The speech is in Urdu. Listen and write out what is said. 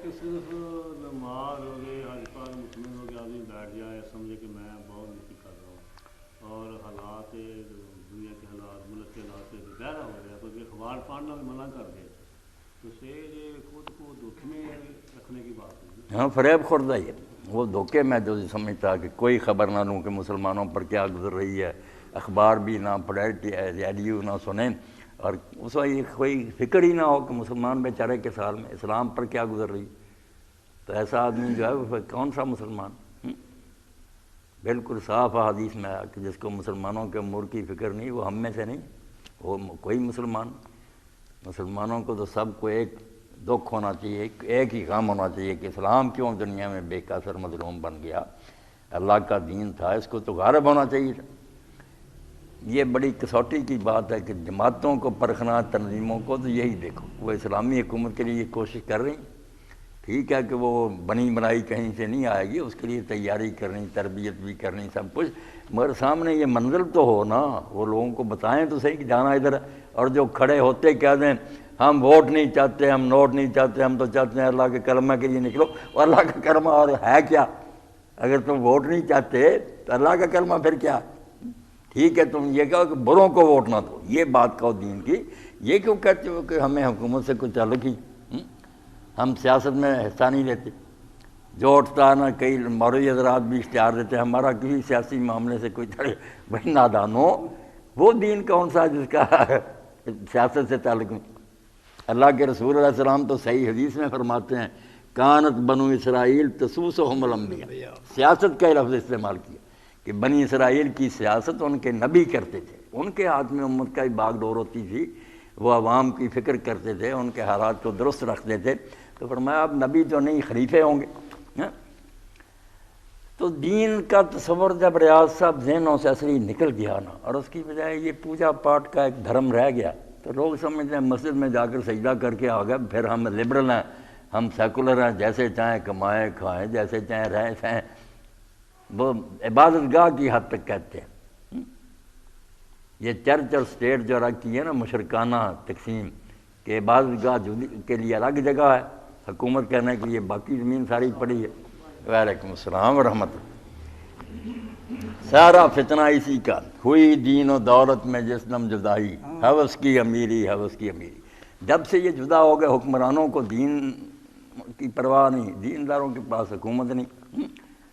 کہ صرف نماز ہو گئے حج پر مطمئن ہو کے آدمی بیٹھ جائے سمجھے کہ میں بہت نیکی کر رہا ہوں اور حالات دنیا کے حالات ملک کے حالات سے بغیر ہو گیا تو یہ اخبار پڑھنا بھی منع کر دے تو سے یہ خود کو دھوکے میں رکھنے کی بات ہے. ہاں فریب خوردہ ہی ہے وہ دھوکے میں جو سمجھتا کہ کوئی خبر نہ لوں کہ مسلمانوں پر کیا گزر رہی ہے, اخبار بھی نہ پڑھے, ریڈیو نہ سنیں, اور اس وقت کوئی فکر ہی نہ ہو کہ مسلمان بیچارے کے سال میں اسلام پر کیا گزر رہی, تو ایسا آدمی جو ہے وہ کون سا مسلمان. بالکل صاف حدیث میں آیا کہ جس کو مسلمانوں کے امور کی فکر نہیں وہ ہم میں سے نہیں, وہ کوئی مسلمان. مسلمانوں کو تو سب کو ایک دکھ ہونا چاہیے, ایک ہی غم ہونا چاہیے کہ اسلام کیوں دنیا میں بے کسر مظلوم بن گیا. اللہ کا دین تھا, اس کو تو غالب ہونا چاہیے تھا. یہ بڑی کسوٹی کی بات ہے کہ جماعتوں کو پرکھنا, تنظیموں کو, تو یہی دیکھو وہ اسلامی حکومت کے لیے کوشش کر رہی. ٹھیک ہے کہ وہ بنی بنائی کہیں سے نہیں آئے گی, اس کے لیے تیاری کرنی, تربیت بھی کرنی, سب کچھ, مگر سامنے یہ منظر تو ہو نا, وہ لوگوں کو بتائیں تو صحیح کہ جانا ادھر ہے. اور جو کھڑے ہوتے کہہ دیں ہم ووٹ نہیں چاہتے, ہم نوٹ نہیں چاہتے, ہم تو چاہتے ہیں اللہ کے کلمہ کے لیے نکلو. اور اللہ کا کلمہ اور ہے کیا؟ اگر تم ووٹ نہیں چاہتے تو اللہ کا کلمہ پھر کیا؟ ٹھیک ہے تم یہ کہو کہ بروں کو ووٹ نہ دو, یہ بات کہو دین کی. یہ کیوں کہتے ہو کہ ہمیں حکومت سے کوئی تعلق ہی, ہم سیاست میں حصہ نہیں لیتے. جو اٹھتا ہے نا, کئی مولوی حضرات بھی اشتہار دیتے ہیں ہمارا کسی سیاسی معاملے سے کوئی تعلق. بھائی نادانو, وہ دین کون سا جس کا سیاست سے تعلق نہیں؟ اللہ کے رسول علیہ السلام تو صحیح حدیث میں فرماتے ہیں کانت بنو اسرائیل تسوسہم الانبیاء, سیاست کا لفظ استعمال کیا کہ بنی اسرائیل کی سیاست ان کے نبی کرتے تھے. ان کے ہاتھ میں امت کا باغ ڈور ہوتی تھی, وہ عوام کی فکر کرتے تھے, ان کے حالات کو درست رکھتے تھے. تو فرمایا اب نبی تو نہیں, خلیفے ہوں گے. تو دین کا تصور جب ریاض صاحب ذہنوں سے اصلی نکل گیا نا, اور اس کی بجائے یہ پوجا پاٹ کا ایک دھرم رہ گیا, تو لوگ سمجھتے ہیں مسجد میں جا کر سجدہ کر کے آ گئے, پھر ہم لبرل ہیں, ہم سیکولر ہیں, جیسے چاہیں کمائیں کھائیں, جیسے چاہیں رہیں سہیں. وہ عبادت گاہ کی حد تک کہتے ہیں. یہ چرچ اور اسٹیٹ جو رکھی ہے نا مشرکانہ تقسیم, کہ عبادت گاہ کے لیے الگ جگہ ہے, حکومت کہنے کے لیے باقی زمین ساری پڑی ہے. وعلیکم السلام ورحمۃ اللہ. سارا فتنہ اسی کا, ہوئی دین و دولت میں جس دم جدائی, حوث کی امیری حوث کی امیری. جب سے یہ جدا ہو گئے حکمرانوں کو دین کی پرواہ نہیں, دینداروں کے پاس حکومت نہیں.